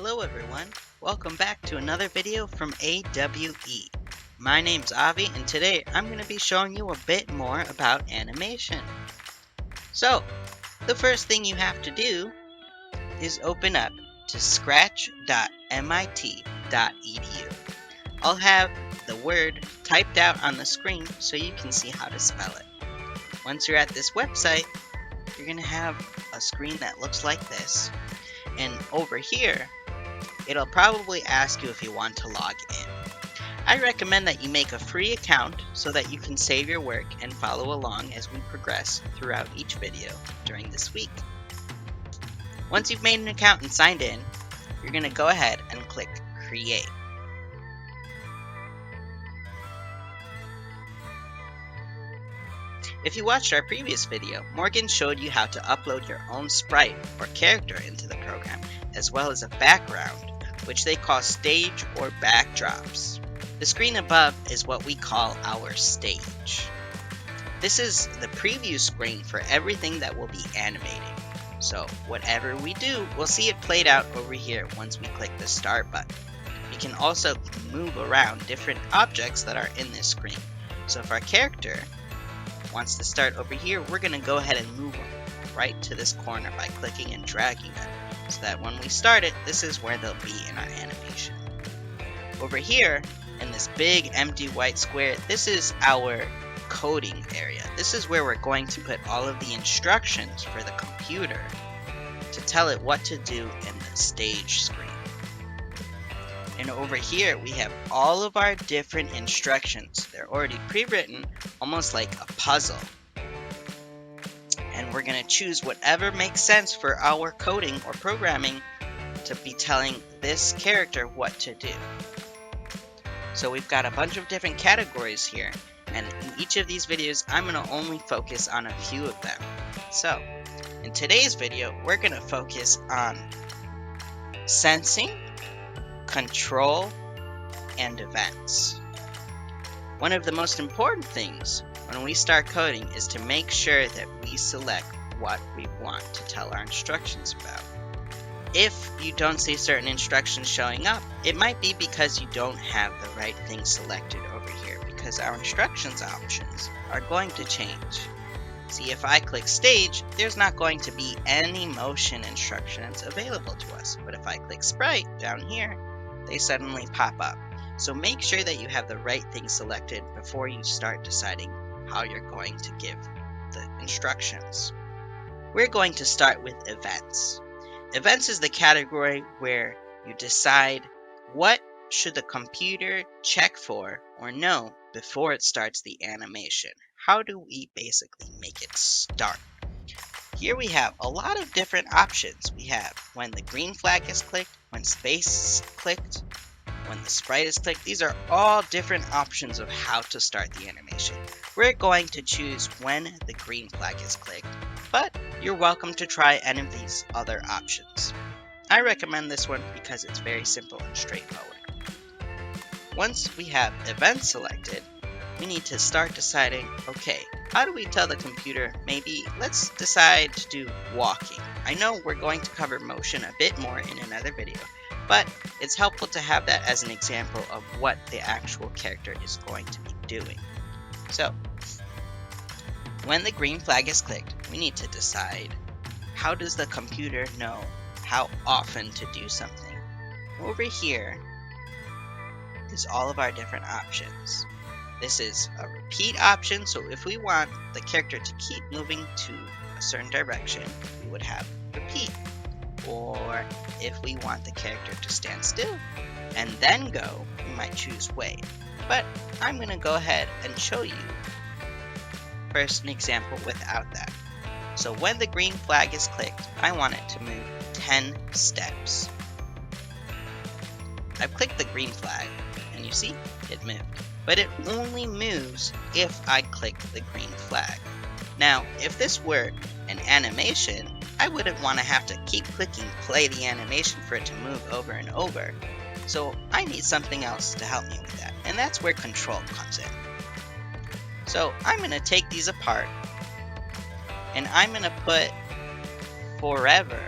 Hello everyone, welcome back to another video from A.W.E. My name's Avi and today I'm going to be showing you a bit more about animation. So, the first thing you have to do is open up to scratch.mit.edu. I'll have the word typed out on the screen so you can see how to spell it. Once you're at this website, you're going to have a screen that looks like this. And over here, it'll probably ask you if you want to log in. I recommend that you make a free account so that you can save your work and follow along as we progress throughout each video during this week. Once you've made an account and signed in, you're going to go ahead and click Create. If you watched our previous video, Morgan showed you how to upload your own sprite or character into the program, as well as a background, which they call stage or backdrops. The screen above is what we call our stage. This is the preview screen for everything that we'll be animating. So whatever we do, we'll see it played out over here once we click the start button. We can also move around different objects that are in this screen. So if our character wants to start over here, we're going to go ahead and move them right to this corner by clicking and dragging them, so that when we start it, this is where they'll be in our animation. Over here, in this big empty white square, this is our coding area. This is where we're going to put all of the instructions for the computer to tell it what to do in the stage screen. And over here, we have all of our different instructions. They're already pre-written, almost like a puzzle. And we're going to choose whatever makes sense for our coding or programming to be telling this character what to do. So we've got a bunch of different categories here, and in each of these videos, I'm going to only focus on a few of them. So, in today's video, we're going to focus on sensing, control, and events. One of the most important things when we start coding is to make sure that we select what we want to tell our instructions about. If you don't see certain instructions showing up, it might be because you don't have the right thing selected over here, because our instructions options are going to change. See, if I click stage, there's not going to be any motion instructions available to us, but if I click sprite down here, they suddenly pop up. So make sure that you have the right thing selected before you start deciding how you're going to give the instructions. We're going to start with events. Events is the category where you decide what should the computer check for or know before it starts the animation. How do we basically make it start? Here we have a lot of different options. We have when the green flag is clicked, when space is clicked, when the sprite is clicked. These are all different options of how to start the animation. We're going to choose when the green flag is clicked, but you're welcome to try any of these other options. I recommend this one because it's very simple and straightforward. Once we have events selected, we need to start deciding, okay, how do we tell the computer, maybe let's decide to do walking. I know we're going to cover motion a bit more in another video, but it's helpful to have that as an example of what the actual character is going to be doing. So, when the green flag is clicked, we need to decide, how does the computer know how often to do something? Over here is all of our different options. This is a repeat option, so if we want the character to keep moving to a certain direction, we would have repeat. Or if we want the character to stand still and then go, we might choose wait. But I'm going to go ahead and show you first an example without that. So when the green flag is clicked, I want it to move 10 steps. I've clicked the green flag and you see it moved. But it only moves if I click the green flag. Now, if this were an animation, I wouldn't want to have to keep clicking play the animation for it to move over and over. So I need something else to help me with that, and that's where control comes in. So I'm going to take these apart, and I'm going to put forever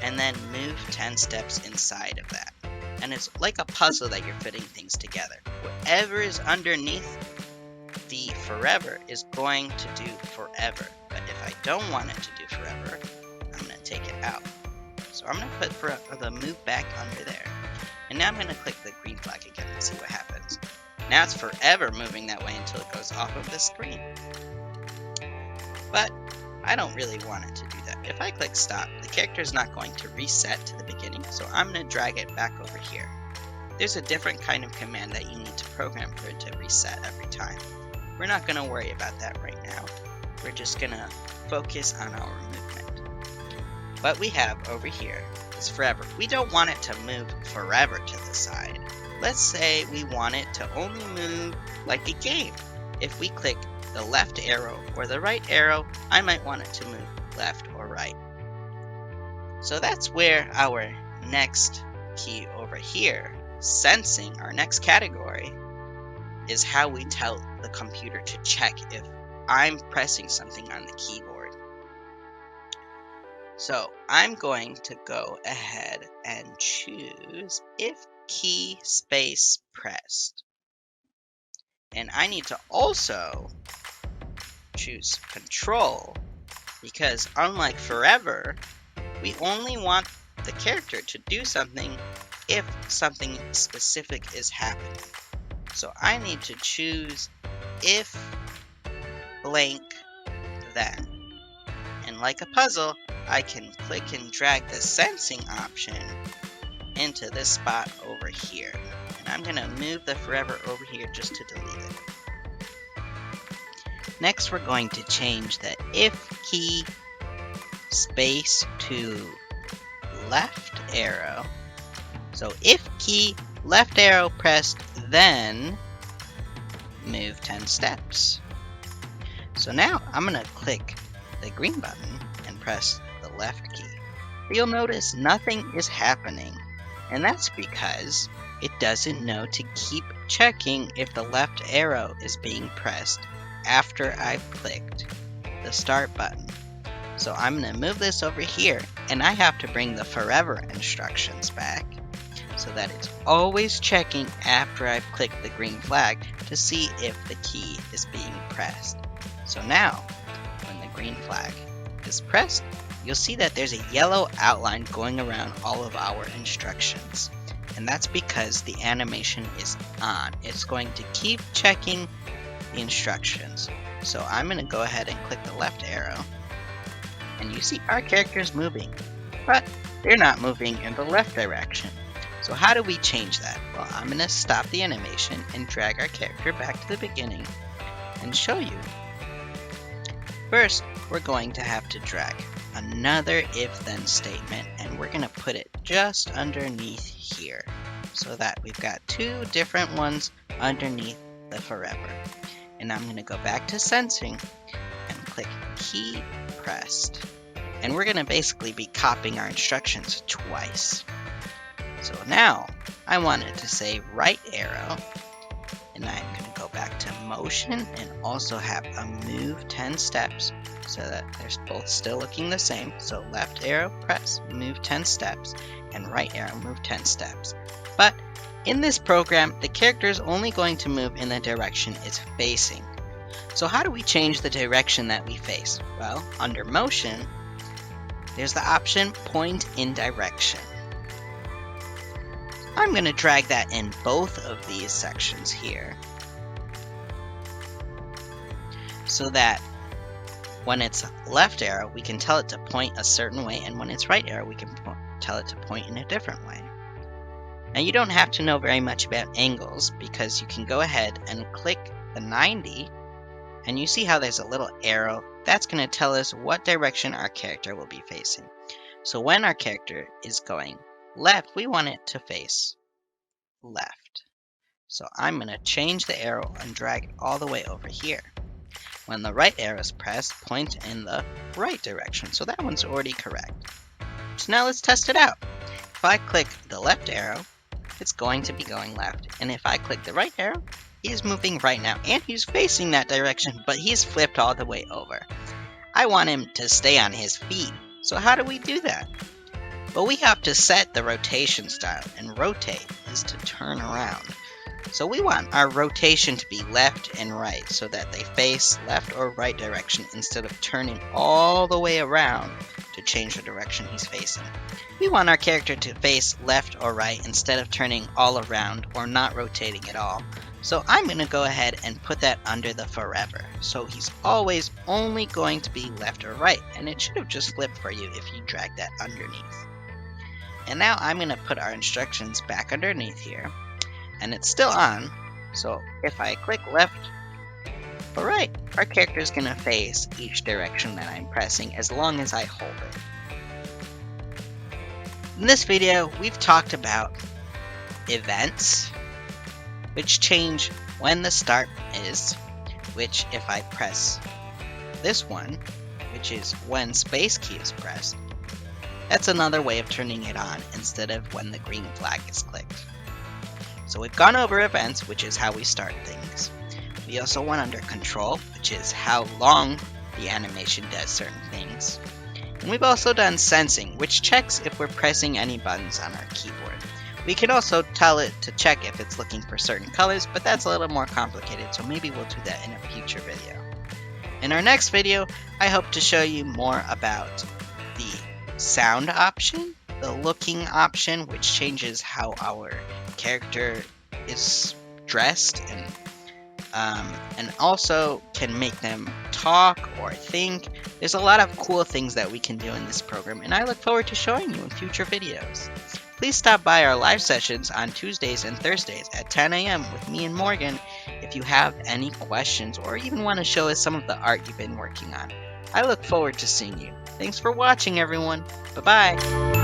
and then move 10 steps inside of that. And it's like a puzzle that you're fitting things together. Whatever is underneath the forever is going to do forever. But if I don't want it to do forever, I'm going to take it out. So I'm going to put the move back under there. And now I'm going to click the green flag again and see what happens. Now it's forever moving that way until it goes off of the screen. But I don't really want it to do that. If I click stop, the character is not going to reset to the beginning, so I'm going to drag it back over here. There's a different kind of command that you need to program for it to reset every time. We're not going to worry about that right now. We're just going to focus on our movement. What we have over here is forever. We don't want it to move forever to the side. Let's say we want it to only move like a game. If we click the left arrow or the right arrow, I might want it to move left or right. So that's where our next key over here, sensing, our next category, is how we tell the computer to check if I'm pressing something on the keyboard. So I'm going to go ahead and choose if key space pressed. And I need to also choose control, because unlike forever, we only want the character to do something if something specific is happening. So I need to choose if blank then. And like a puzzle, I can click and drag the sensing option into this spot over here. And I'm going to move the forever over here just to delete it. Next, we're going to change the if key space to left arrow. So if key left arrow pressed, then move 10 steps. So now I'm going to click the green button and press the left key. You'll notice nothing is happening, and that's because it doesn't know to keep checking if the left arrow is being pressed after I've clicked the start button. So I'm going to move this over here, and I have to bring the forever instructions back so that it's always checking after I've clicked the green flag to see if the key is being pressed. So now, when the green flag is pressed, you'll see that there's a yellow outline going around all of our instructions. And that's because the animation is on. It's going to keep checking the instructions. So I'm going to go ahead and click the left arrow. And you see our character's moving, but they're not moving in the left direction. So how do we change that? Well, I'm going to stop the animation and drag our character back to the beginning and show you. First, we're going to have to drag another if-then statement, and we're going to put it just underneath here so that we've got two different ones underneath the forever. And I'm going to go back to sensing and click key pressed. And we're going to basically be copying our instructions twice. So now I want it to say right arrow, and I'm going to go back to motion and also have a move 10 steps so that they're both still looking the same. So left arrow press, move 10 steps, and right arrow move 10 steps. But in this program, the character is only going to move in the direction it's facing. So how do we change the direction that we face? Well, under motion, there's the option point in direction. I'm going to drag that in both of these sections here so that when it's left arrow, we can tell it to point a certain way, and when it's right arrow, we can tell it to point in a different way. Now you don't have to know very much about angles, because you can go ahead and click the 90, and you see how there's a little arrow. That's going to tell us what direction our character will be facing. So when our character is going left, we want it to face left. So I'm going to change the arrow and drag it all the way over here. When the right arrow is pressed, point in the right direction. So that one's already correct. So now let's test it out. If I click the left arrow, it's going to be going left. And if I click the right arrow, he's moving right now. And he's facing that direction, but he's flipped all the way over. I want him to stay on his feet. So how do we do that? But we have to set the rotation style, and rotate is to turn around. So we want our rotation to be left and right so that they face left or right direction instead of turning all the way around to change the direction he's facing. We want our character to face left or right instead of turning all around or not rotating at all. So I'm going to go ahead and put that under the forever. So he's always only going to be left or right, and it should have just flipped for you if you drag that underneath. And now I'm going to put our instructions back underneath here, and it's still on. So if I click left or right, our character is going to face each direction that I'm pressing as long as I hold it. In this video, we've talked about events, which change when the start is, which if I press this one, which is when space key is pressed, that's another way of turning it on instead of when the green flag is clicked. So we've gone over events, which is how we start things. We also went under control, which is how long the animation does certain things. And we've also done sensing, which checks if we're pressing any buttons on our keyboard. We can also tell it to check if it's looking for certain colors, but that's a little more complicated, so maybe we'll do that in a future video. In our next video, I hope to show you more about the sound option, the looking option, which changes how our character is dressed, and also can make them talk or think. There's a lot of cool things that we can do in this program, and I look forward to showing you in future videos. Please stop by our live sessions on Tuesdays and Thursdays at 10 a.m. with me and Morgan if you have any questions or even want to show us some of the art you've been working on. I look forward to seeing you. Thanks for watching, everyone. Bye-bye.